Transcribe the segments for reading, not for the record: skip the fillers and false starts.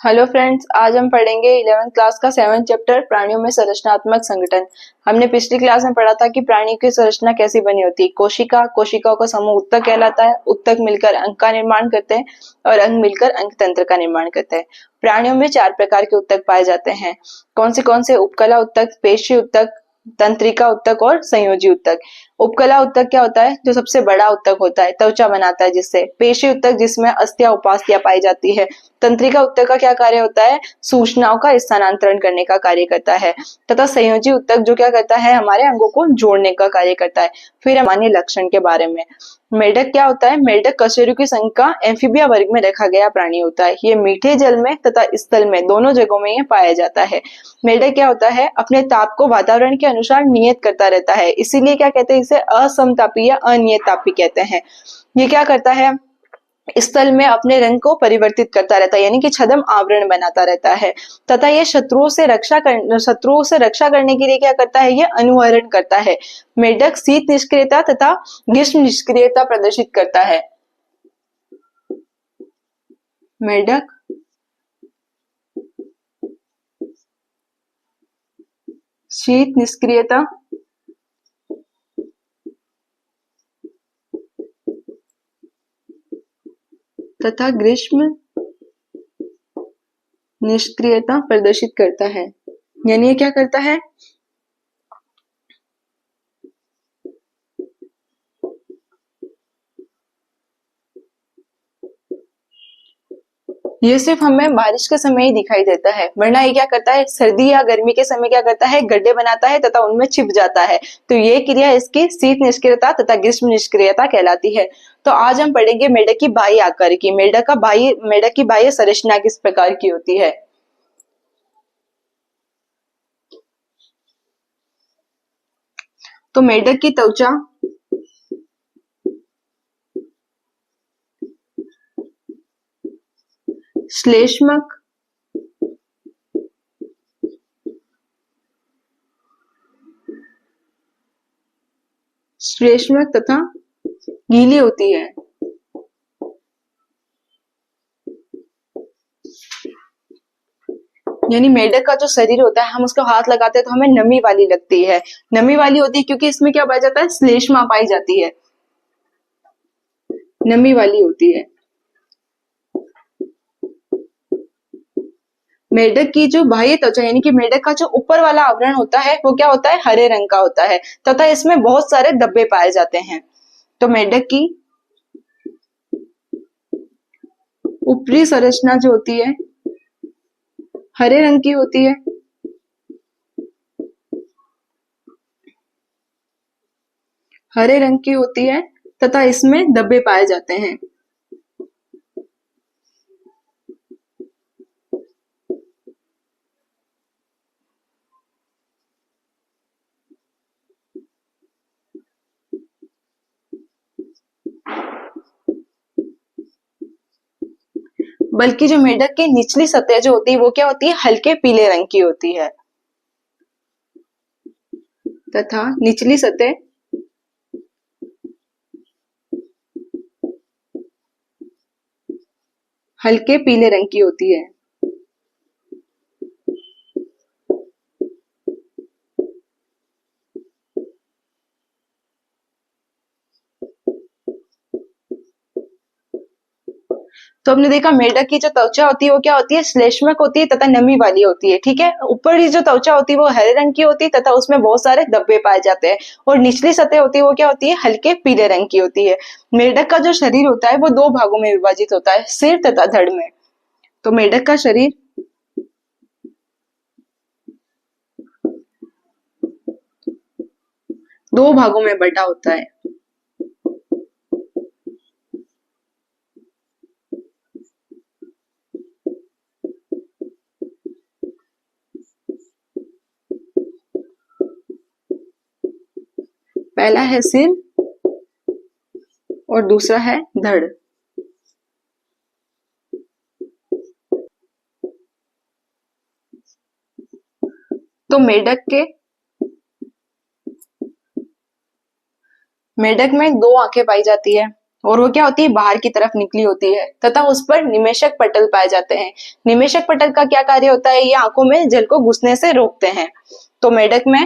Hello friends, आज हम पढ़ेंगे 11th क्लास का 7th चैप्टर प्राणियों में संरचनात्मक संगठन। हमने पिछली क्लास में पढ़ा था कि प्राणियों की संरचना कैसी बनी होती है। कोशिकाओं का समूह ऊतक कहलाता है। ऊतक मिलकर अंग का निर्माण करते हैं और अंग मिलकर अंग तंत्र का निर्माण करते हैं। प्राणियों में 4 प्रकार के ऊतक पाए जाते हैं। कौन से? उपकला ऊतक, पेशी ऊतक, तंत्रिका ऊतक और संयोजी ऊतक। उपकला ऊतक क्या होता है? जो सबसे बड़ा ऊतक होता है, त्वचा बनाता है जिससे। पेशी ऊतक जिसमें अस्थियां उपास्थियां पाई जाती है। तंत्रिका ऊतक का क्या कार्य होता है? सूचनाओं का स्थानांतरण करने का कार्य करता है। तथा संयोजी ऊतक जो क्या करता है? हमारे अंगों को जोड़ने का कार्य करता है। फिर सामान्य लक्षण के बारे में। मेढक क्या होता है? मेढक कशेरुकी की संघ का एम्फीबिया वर्ग में रखा गया प्राणी होता है। ये मीठे जल में तथा स्थल में दोनों जगहों में ये पाया जाता है। मेढक क्या होता है? अपने ताप को वातावरण के अनुसार नियत करता रहता है, इसीलिए क्या कहते हैं इसे? असमतापी या अनियत तापी कहते हैं। ये क्या करता है? स्थल में अपने रंग को परिवर्तित करता रहता है, यानी कि छद्म आवरण बनाता रहता है। तथा ये शत्रुओं से रक्षा करने के लिए क्या करता है? ये अनुहरण करता है। मेढक शीत निष्क्रियता तथा ग्रीष्म निष्क्रियता प्रदर्शित करता है। मेढक शीत निष्क्रियता तथा ग्रीष्म निष्क्रियता प्रदर्शित करता है। यानी ये क्या करता है? ये सिर्फ हमें बारिश के समय ही दिखाई देता है, वरना ये क्या करता है? सर्दी या गर्मी के समय क्या करता है? गड्ढे बनाता है तथा उनमें छिप जाता है। तो ये क्रिया इसकी शीत निष्क्रियता तथा ग्रीष्म निष्क्रियता कहलाती है। तो आज हम पढ़ेंगे मेढक की बाह्य आकार की। मेढक की बाह्य संरचना किस प्रकार की होती है। तो मेढक की त्वचा श्लेष्मक तथा गीली होती है। यानी मेढक का जो शरीर होता है, हम उसको हाथ लगाते हैं तो हमें नमी वाली लगती है। नमी वाली होती है क्योंकि इसमें क्या पाया जाता है? श्लेष्मा पाई जाती है, नमी वाली होती है। मेढक की जो बाह्य त्वचा यानी कि मेढक का जो ऊपर वाला आवरण होता है वो क्या होता है? हरे रंग का होता है तथा इसमें बहुत सारे धब्बे पाए जाते हैं। तो मेढक की ऊपरी संरचना जो होती है हरे रंग की होती है। हरे रंग की होती है तथा इसमें धब्बे पाए जाते हैं। बल्कि जो मेढक की निचली सतह जो होती है वो क्या होती है? हल्के पीले रंग की होती है तथा निचली सतह हल्के पीले रंग की होती है। तो हमने देखा मेढक की जो त्वचा होती है वो क्या होती है? श्लेष्मक होती है तथा नमी वाली होती है। ठीक है, ऊपर की जो त्वचा होती है वो हरे रंग की होती है तथा उसमें बहुत सारे धब्बे पाए जाते हैं। और निचली सतह होती है वो क्या होती है? हल्के पीले रंग की होती है। मेढक का जो शरीर होता है वो 2 भागों में विभाजित होता है, सिर तथा धड़ में। तो मेढक का शरीर 2 भागों में बटा होता है। पहला है सिर और दूसरा है धड़। तो मेढक में 2 आंखें पाई जाती है। और वो क्या होती है, बाहर की तरफ निकली होती है, तथा उस पर निमेशक पटल पाए जाते हैं। निमेशक पटल का क्या कार्य होता है, ये आंखों में जल को घुसने से रोकते हैं। तो मेढक में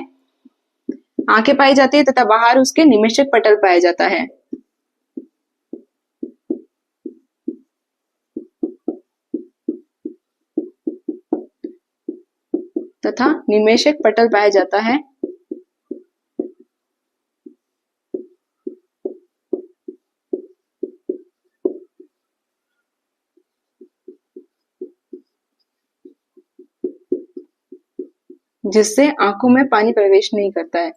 आंखें पाई जाती है तथा बाहर उसके निमेशक पटल पाया जाता है। तथा निमेशक पटल पाया जाता है। जिससे आंखों में पानी प्रवेश नहीं करता है।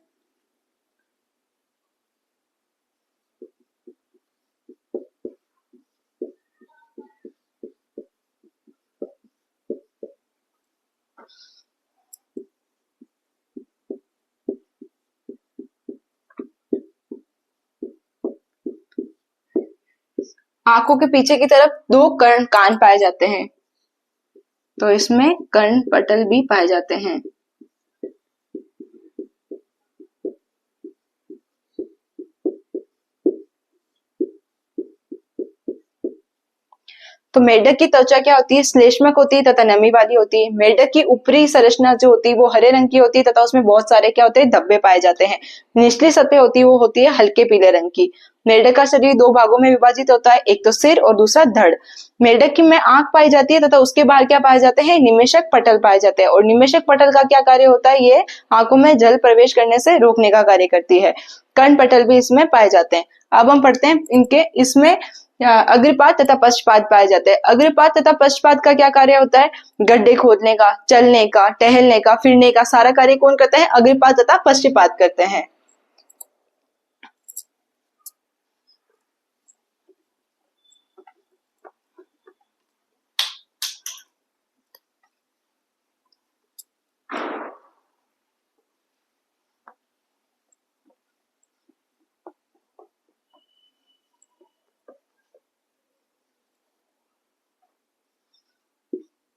आंखों के पीछे की तरफ दो कर्ण कान पाए जाते हैं, तो इसमें कर्ण पटल भी पाए जाते हैं। तो मेढक की त्वचा क्या होती है, श्लेष्मक होती है तथा नमी वाली होती है। मेढक की ऊपरी संरचना जो होती है वो हरे रंग की होती है तथा उसमें बहुत सारे क्या होते हैं, धब्बे पाए जाते हैं। निचली सतह होती है वो होती है हल्के पीले रंग की। मेढक का शरीर दो भागों में विभाजित होता है, एक तो सिर और दूसरा धड़। मेढक की में आंख पाई जाती है तथा उसके बाहर क्या पाए जाते हैं, निमेशक पटल पाए जाते हैं। और निमेशक पटल का क्या कार्य होता है, ये आंखों में जल प्रवेश करने से रोकने का कार्य करती है। कर्ण पटल भी इसमें पाए जाते हैं। अब हम पढ़ते हैं इनके, इसमें अग्रपाद तथा पश्चपाद पाए जाते हैं। अग्रपाद तथा पश्चपाद का क्या कार्य होता है, गड्ढे खोदने का, चलने का, टहलने का, फिरने का सारा कार्य कौन करता है, अग्रपाद तथा पश्चपाद करते हैं।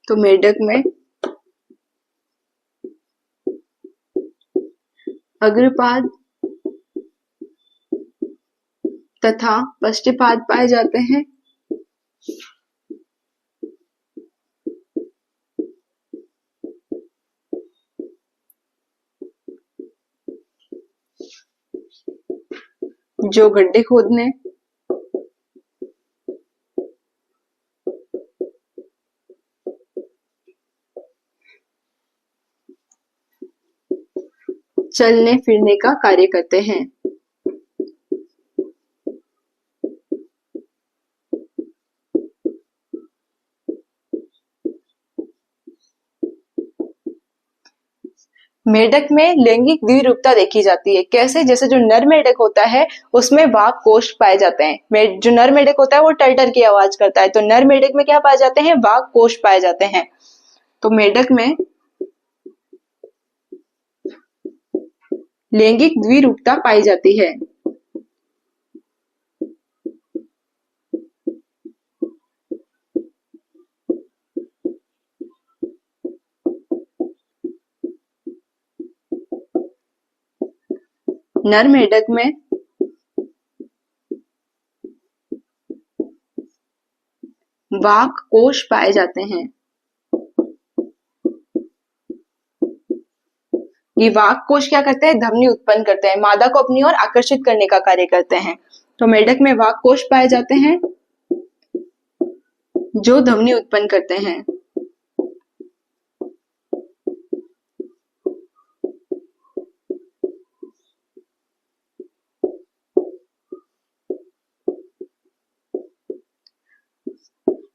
तो मेढक में अग्रपाद तथा पश्चपाद पाए जाते हैं। जो गड्ढे खोदने, चलने फिरने का कार्य करते हैं। मेढक में लैंगिक द्विरूपता देखी जाती है। कैसे, जैसे जो नर मेढक होता है उसमें वाग कोष पाए जाते हैं। जो नर मेढक होता है वो टर की आवाज करता है, तो नर मेढक में क्या पाए जाते हैं, वाग कोष पाए जाते हैं। तो मेढक में लैंगिक द्विरूपता पाई जाती है। नर मेढक में वाग कोष पाए जाते हैं। ये वाग कोष क्या करते हैं, ध्वनि उत्पन्न करते हैं, मादा को अपनी ओर आकर्षित करने का कार्य करते हैं। तो मेढक में वाग कोष पाए जाते हैं जो ध्वनि उत्पन्न करते हैं।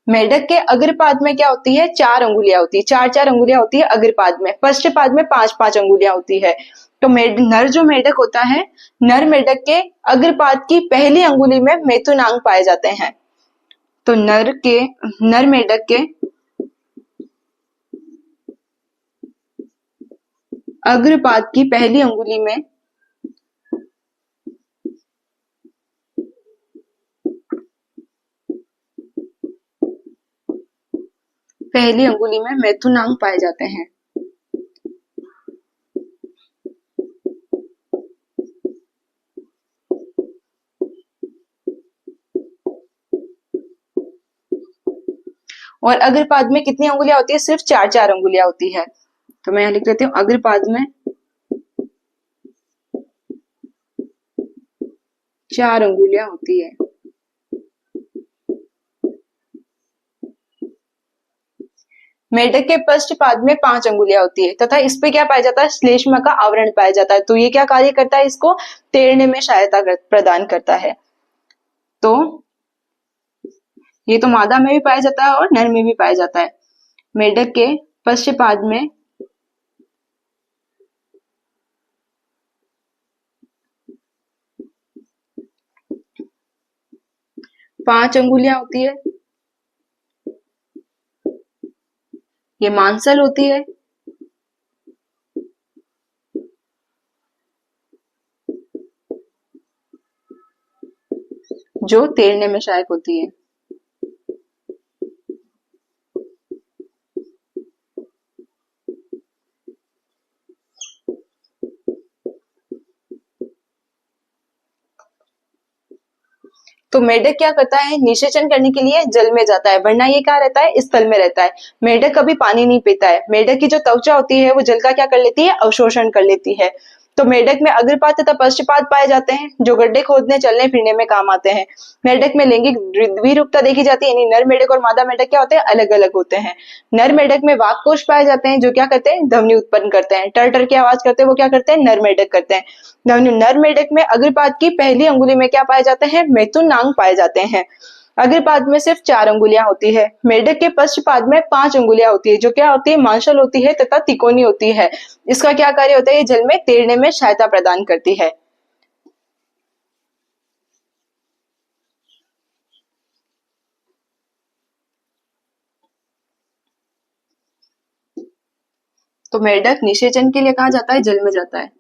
मेढक के अग्रपाद में क्या होती है, चार अंगुलियां होती है, चार चार अंगुलियां होती है अग्रपाद में। पश्चपाद में पांच पांच अंगुलियां होती है। तो नर जो मेढक होता है, नर मेढक के अग्रपाद की पहली अंगुली में मैथुनांग पाए जाते हैं। तो नर मेढक के अग्रपाद की पहली अंगुली में मैथुनांग पाए जाते हैं। और अग्रपाद में कितनी अंगुलियां होती है? सिर्फ 4 अंगुलियां होती है। तो मैं यहाँ लिख लेती हूँ, अग्रपाद में 4 अंगुलियां होती है। मेढक के पश्च पाद में 5 अंगुलियां होती है तथा इस पे क्या पाया जाता है? श्लेष्मा का आवरण पाया जाता है। तो ये क्या कार्य करता है? इसको तैरने में सहायता प्रदान करता है। तो ये तो मादा में भी पाया जाता है और नर में भी पाया जाता है। मेढक के पश्च पाद में 5 अंगुलियां होती है। ये मांसल होती है। जो तैरने में सहायक होती है। तो मेढक क्या करता है? निषेचन करने के लिए जल में जाता है, वरना ये क्या रहता है? स्थल में रहता है। मेढक कभी पानी नहीं पीता है। मेढक की जो त्वचा होती है वो जल का क्या कर लेती है? अवशोषण कर लेती है। तो मेढक में अग्रपाद तथा पश्चपाद पाए जाते हैं, जो गड्ढे खोदने चलने फिरने में काम आते हैं। मेढक में लैंगिक द्विरूपता देखी जाती है, यानी नर मेढक और मादा मेढक क्या होते हैं? अलग अलग होते हैं। नर मेढक में वाक कोश पाए जाते हैं, जो क्या करते हैं? ध्वनि उत्पन्न करते हैं। टर टर की आवाज करते हैं, वो क्या करते हैं? नर मेढक करते हैं। नर मेढक में अग्रपाद की पहली अंगुली में क्या पाए जाते हैं? मैथुनांग पाए जाते हैं। अग्रपाद में सिर्फ 4 अंगुलियां होती है। मेढक के पश्चपाद में 5 अंगुलियां होती है, जो क्या होती है? मांसल होती है तथा तिकोनी होती है। इसका क्या कार्य होता है? ये जल में तैरने में सहायता प्रदान करती है। तो मेढक निषेचन के लिए कहाँ जाता है? जल में जाता है।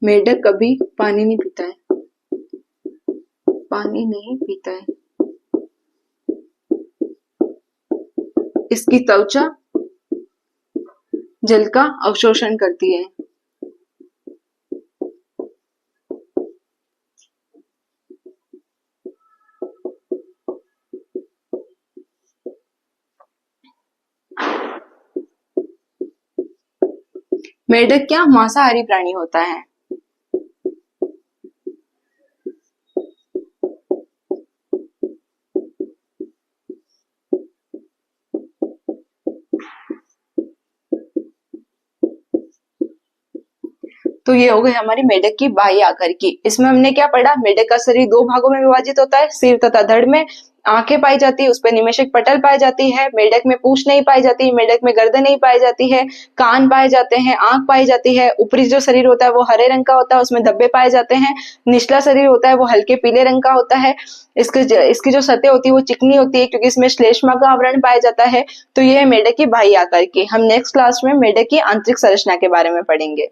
मेढक कभी पानी नहीं पीता है। पानी नहीं पीता है। इसकी त्वचा जल का अवशोषण करती है। मेढक क्या मांसाहारी प्राणी होता है। तो ये हो गई हमारी मेढक की बाह्य आकृति। इसमें हमने क्या पढ़ा? मेढक का शरीर 2 भागों में विभाजित होता है, सिर तथा धड़ में। आंखें पाई जाती है, उस पर निमेशक पटल पाई जाती है। मेढक में पूंछ नहीं पाई जाती, मेढक में गर्दन नहीं पाई जाती है। कान पाए जाते हैं, आंख पाई जाती है। ऊपरी जो शरीर होता है वो हरे रंग का होता है, उसमें धब्बे पाए जाते हैं। निचला शरीर होता है वो हल्के पीले रंग का होता है। इसकी जो सतह होती है वो चिकनी होती है, क्योंकि इसमें श्लेष्मा का आवरण पाया जाता है। तो ये है मेढक की बाह्य आकृति। हम नेक्स्ट क्लास में मेढक की आंतरिक संरचना के बारे में पढ़ेंगे।